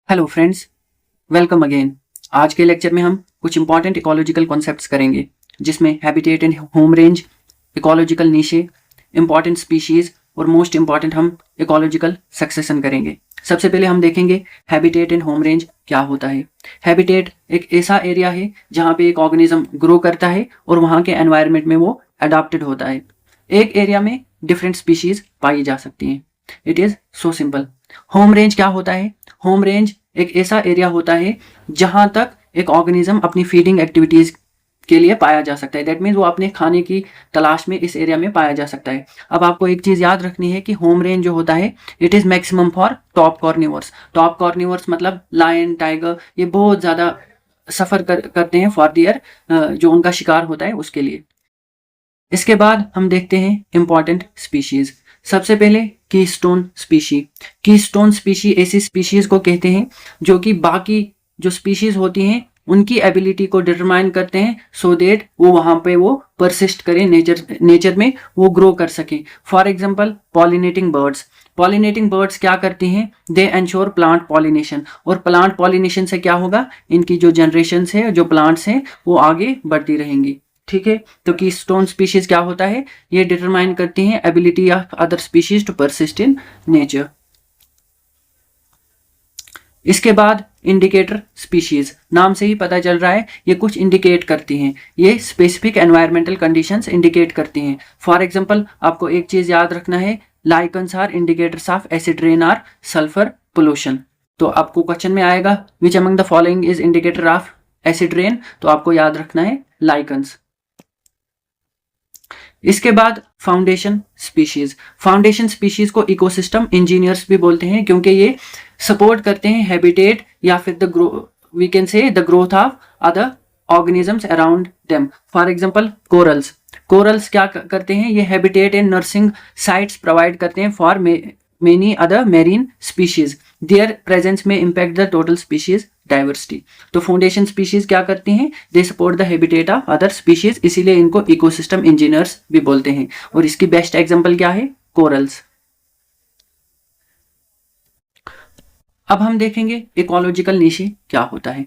Hello friends, welcome again. आज के lecture में हम कुछ इंपॉर्टेंट इकोलॉजिकल कॉन्सेप्ट्स करेंगे, जिसमें habitat and home range, ecological niche, important species और मोस्ट इंपॉर्टेंट हम इकोलॉजिकल सक्सेशन करेंगे। सबसे पहले हम देखेंगे हैबिटेट एंड होम रेंज क्या होता है। हैबिटेट एक ऐसा एरिया है जहाँ पे एक ऑर्गेनिज्म ग्रो करता है और वहाँ के एनवायरनमेंट में वो अडॉप्टेड होता है। एक एरिया में डिफरेंट स्पीशीज पाई जा सकती हैं। It is so simple. Home range क्या होता है? होम रेंज एक ऐसा एरिया होता है जहां तक एक ऑर्गेनिज्म अपनी फीडिंग एक्टिविटीज के लिए पाया जा सकता है। दैट मीन्स वो अपने खाने की तलाश में इस एरिया में पाया जा सकता है। अब आपको एक चीज याद रखनी है कि होम रेंज जो होता है it is maximum for top carnivores. Top carnivores मतलब लायन, टाइगर, ये बहुत ज्यादा सफर करते हैं फॉर देयर जो उनका शिकार होता है उसके लिए। इसके बाद हम देखते हैं इंपॉर्टेंट स्पीशीज। सबसे पहले कीस्टोन स्पीशी। कीस्टोन स्पीशी ऐसी स्पीशीज को कहते हैं जो कि बाकी जो स्पीशीज होती हैं उनकी एबिलिटी को डिटरमाइन करते हैं सो दैट वो वहां पे वो परसिस्ट करें, नेचर में वो ग्रो कर सके। For example pollinating birds. Pollinating birds क्या करती हैं? दे एंश्योर प्लांट पॉलिनेशन। और प्लांट पॉलिनेशन से क्या होगा? इनकी जो जनरेशन है, जो प्लांट्स हैं, वो आगे बढ़ती रहेंगी। ठीक है, तो कीस्टोन स्पीशीज क्या होता है? ये डिटरमाइन करती हैं ability of other species to persist in nature. इसके बाद इंडिकेटर स्पीशीज। नाम से ही पता चल रहा है ये कुछ इंडिकेट करती हैं, ये स्पेसिफिक एनवायरमेंटल कंडीशंस इंडिकेट करती हैं। फॉर एग्जांपल आपको एक चीज याद रखना है, lichens are indicators of acid rain or sulphur pollution. तो आपको क्वेश्चन में आएगा which among the following is indicator of acid rain, तो आपको याद रखना है लाइकन्स। इसके बाद फाउंडेशन स्पीशीज। फाउंडेशन स्पीशीज को इकोसिस्टम इंजीनियर्स भी बोलते हैं क्योंकि ये सपोर्ट करते हैं हैबिटेट या फिर the we can say the growth of other organisms around them. For example corals. Corals क्या करते हैं? ये habitat and nursing sites provide करते हैं for many other marine species. Their presence में impact the total species diversity. तो foundation species क्या करती हैं? They support the habitat of other species, इसीलिए इनको इकोसिस्टम इंजीनियर्स भी बोलते हैं। और इसकी बेस्ट एग्जांपल क्या है? कोरल्स। अब हम देखेंगे इकोलॉजिकल नीशे क्या होता है।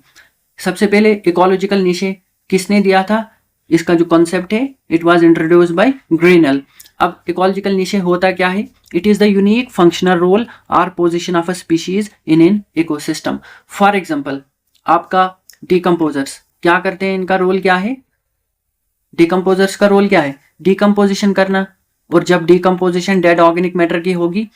सबसे पहले इकोलॉजिकल नीशे किसने दिया था? इसका जो कॉन्सेप्ट है it was introduced by Grinnell. अब इकोलॉजिकल नीशे होता क्या है? It is the unique functional role और position of a species in an ecosystem. For example आपका डिकम्पोजर्स क्या करते हैं? इनका रोल क्या है? डिकम्पोजर्स का रोल क्या है? डिकम्पोजिशन करना। और जब डिकम्पोजिशन डेड ऑर्गेनिक मैटर की होगी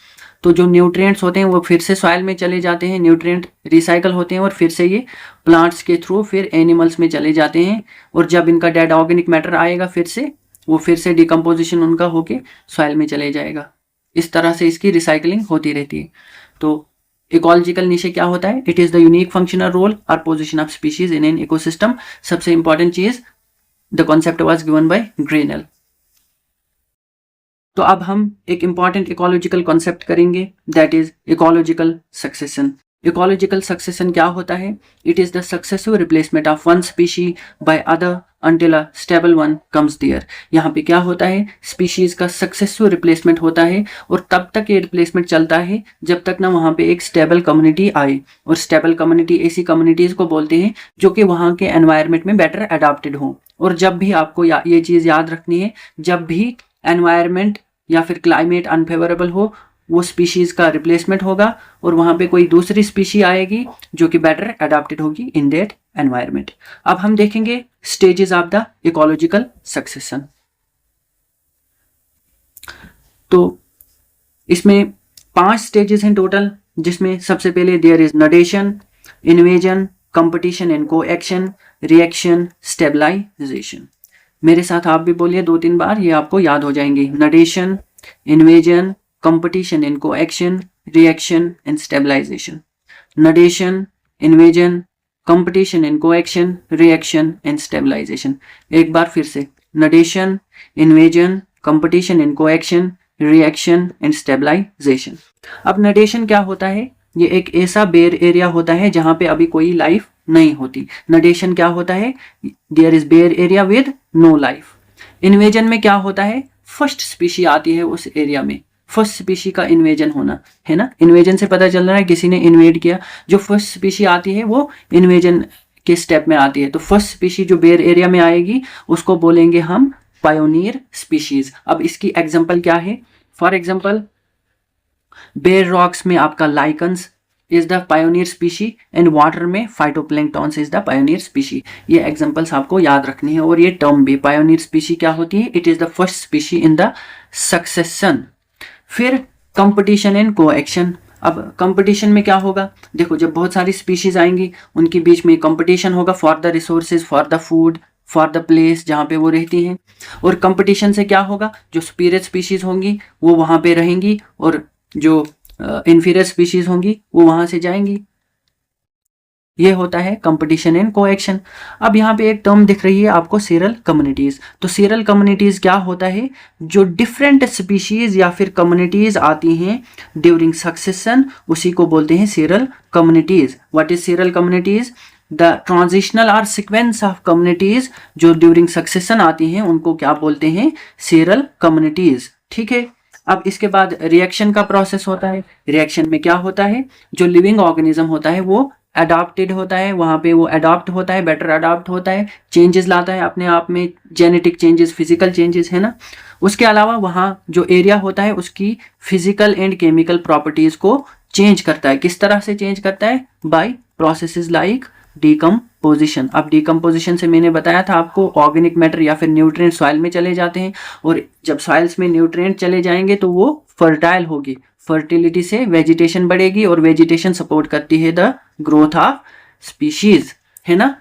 तो जो न्यूट्रिएंट्स होते हैं वो फिर से सॉइल में चले जाते हैं, न्यूट्रिएंट रिसाइकल होते हैं और फिर से ये प्लांट्स के थ्रू फिर एनिमल्स में चले जाते हैं। और जब इनका डेड ऑर्गेनिक मैटर आएगा फिर से डिकम्पोजिशन उनका होके सॉइल में चले जाएगा। इस तरह से इसकी रिसाइकलिंग होती रहती है। तो इकोलॉजिकल नीशे क्या होता है? It is the unique functional role और position of species in an ecosystem. सबसे इंपॉर्टेंट चीज the concept was given by Grinnell. तो अब हम एक इंपॉर्टेंट इकोलॉजिकल कॉन्सेप्ट करेंगे, that is ecological succession. Ecological succession क्या होता है? It is the successive replacement of one species by other until a stable one comes there। यहाँ पे क्या होता है? स्पीशीज का सक्सेसिव रिप्लेसमेंट होता है और तब तक ये रिप्लेसमेंट चलता है जब तक ना वहाँ पे एक स्टेबल कम्युनिटी आए। और स्टेबल कम्युनिटी ऐसी कम्युनिटीज को बोलते हैं जो कि वहाँ के एनवायरनमेंट में बेटर अडॉप्टेड हो। और जब भी आपको ये चीज याद रखनी है, जब भी एनवायरनमेंट या फिर क्लाइमेट अनफेवरेबल हो वो स्पीशीज का रिप्लेसमेंट होगा और वहां पे कोई दूसरी स्पीशी आएगी जो कि बेटर अडॉप्टेड होगी इन दैट एनवायरनमेंट। अब हम देखेंगे stages of the ecological succession. तो इसमें 5 स्टेजेस हैं टोटल, जिसमें सबसे पहले there is nudation, invasion, competition and coaction, reaction, stabilization. मेरे साथ आप भी बोलिए 2-3 बार, ये आपको याद हो जाएंगे। नडेशन, invasion, competition and coaction, reaction and stabilization। Nadation, invasion, competition and coaction, reaction and stabilization। एक बार फिर से nadation, invasion, competition and coaction, reaction and stabilization। अब nadation क्या होता है? ये एक ऐसा बेयर एरिया होता है जहां पे अभी कोई लाइफ नहीं होती। nadation क्या होता है? There is bare area with no life। Invasion में क्या होता है? फर्स्ट स्पीशी आती है उस एरिया में। फर्स्ट स्पीशी का इन्वेजन होना, है ना। इन्वेजन से पता चल रहा है किसी ने इन्वेड किया। जो फर्स्ट स्पीशी आती है वो इन्वेजन के स्टेप में आती है। तो फर्स्ट स्पीशी जो बेर एरिया में आएगी उसको बोलेंगे हम पायोनियर स्पीशीज। अब इसकी एग्जांपल क्या है? फॉर एग्जांपल बेर रॉक्स में आपका lichens is the pioneer species and water में phytoplanktons is the pioneer species. ये एग्जांपल्स आपको याद रखनी है। और ये टर्म भी, पायोनियर स्पीशी क्या होती है? It is the first species in the succession. फिर कंपटीशन एंड कोएक्शन। अब कंपटीशन में क्या होगा? देखो, जब बहुत सारी स्पीशीज आएंगी उनके बीच में कंपटीशन होगा for the resources, for the food, for the place जहाँ पे वो रहती हैं। और कंपटीशन से क्या होगा? जो सुपीरियर स्पीशीज होंगी वो वहाँ पे रहेंगी और जो इन्फीरियर स्पीशीज होंगी वो वहाँ से जाएंगी। ये होता है कंपटीशन एंड कोएक्शन। अब यहाँ पे एक टर्म दिख रही है आपको, सीरल कम्युनिटीज। तो सीरल कम्युनिटीज क्या होता है? जो डिफरेंट स्पीशीज या फिर कम्युनिटीज आती हैं ड्यूरिंग सक्सेशन, उसी को बोलते हैं sural communities. What is sural communities? The transitional और सीक्वेंस ऑफ कम्युनिटीज जो ड्यूरिंग सक्सेशन आती हैं उनको क्या बोलते हैं? Sural communities. ठीक है। अब इसके बाद रिएक्शन का प्रोसेस होता है। रिएक्शन में क्या होता है? जो लिविंग ऑर्गेनिज्म होता है वो अडॉप्टेड होता है, वहाँ पे वो अडॉप्ट होता है, बेटर अडॉप्ट होता है, चेंजेस लाता है अपने आप में, जेनेटिक चेंजेस, फिजिकल चेंजेस, है ना। उसके अलावा वहाँ जो एरिया होता है उसकी फिजिकल एंड केमिकल प्रॉपर्टीज को चेंज करता है। किस तरह से चेंज करता है? By processes like decomposition. अब डीकम्पोजिशन से मैंने बताया था आपको, ऑर्गेनिक मैटर या फिर न्यूट्रिएंट सॉइल में चले जाते हैं और जब सॉइल्स में न्यूट्रिएंट चले जाएंगे तो वो फर्टाइल होगी। फर्टिलिटी से वेजिटेशन बढ़ेगी और वेजिटेशन सपोर्ट करती है द ग्रोथ ऑफ स्पीशीज, है ना।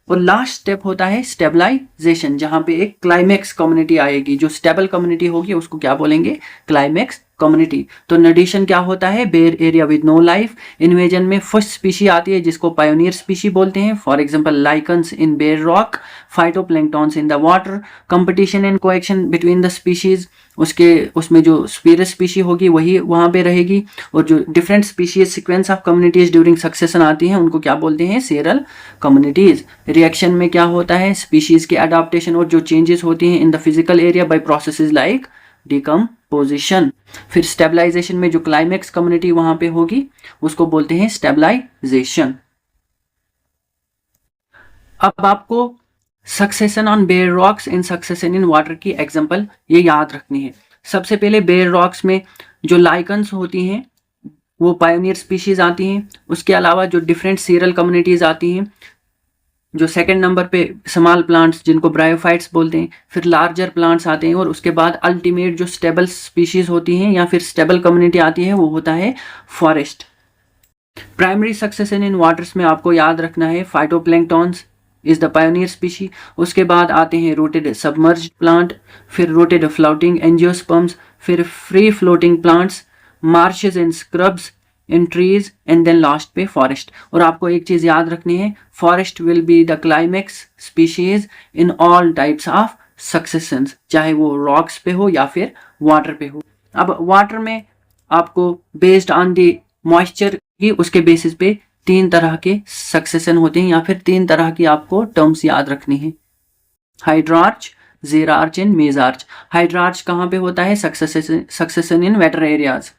और लास्ट स्टेप होता है स्टेबलाइजेशन, जहां पे एक क्लाइमेक्स कम्युनिटी आएगी। जो स्टेबल कम्युनिटी होगी उसको क्या बोलेंगे? Climax community. तो नडिशन क्या होता है? Bare area with no life. Invasion में फर्स्ट स्पीशी आती है जिसको पायोनियर स्पीशी बोलते हैं। For example lichens in bare rock, phytoplanktons in the water. Competition and coaction between the species, उसमें जो सुपीरियर स्पीशी होगी वही वहां पे रहेगी। और जो different species sequence of communities during succession आती हैं उनको क्या बोलते हैं? Sural communities. रिएक्शन में क्या होता है? स्पीशीज के अडॉप्टेशन और जो चेंजेस होती हैं in the physical area bye processes like decomposition. फिर स्टेबलाइजेशन में जो क्लाइमेक्स कम्युनिटी वहां पे होगी उसको बोलते हैं स्टेबलाइजेशन। अब आपको succession on bare rocks and succession in water की एग्जांपल ये याद रखनी है। सबसे पहले बेयर रॉक्स में जो लाइकन्स होती हैं वो पायोनियर स्पीशीज आती हैं। उसके अलावा जो डिफरेंट सीरल कम्युनिटीज आती हैं, जो सेकंड नंबर पे स्मॉल प्लांट्स जिनको ब्रायोफाइट्स बोलते हैं, फिर लार्जर प्लांट्स आते हैं और उसके बाद अल्टीमेट जो स्टेबल स्पीशीज होती हैं या फिर स्टेबल कम्युनिटी आती है वो होता है forest. Primary succession in waters में आपको याद रखना है phytoplanktons is the pioneer species. उसके बाद आते हैं रोटेड सबमर्ज्ड प्लांट, फिर रोटेड फ्लोटिंग एंजियोस्पर्म्स, फिर free floating plants, marshes and scrubs in trees and then last पे फॉरेस्ट। और आपको एक चीज याद रखनी है, forest will be the climax species in all types of successions, चाहे वो रॉक्स पे हो या फिर वाटर पे हो। अब वाटर में आपको बेस्ड ऑन द मॉइस्चर की उसके बेसिस पे 3 तरह के सक्सेशन होते हैं या फिर 3 तरह की आपको टर्म्स याद रखनी है, hydrarch, xerarch and mesarch. Hydrarch कहाँ पे होता है? Succession in wetter areas,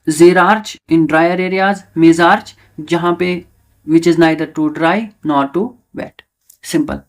xerarch in drier areas, mesarch जहाँ पे which is neither too dry nor too wet. Simple.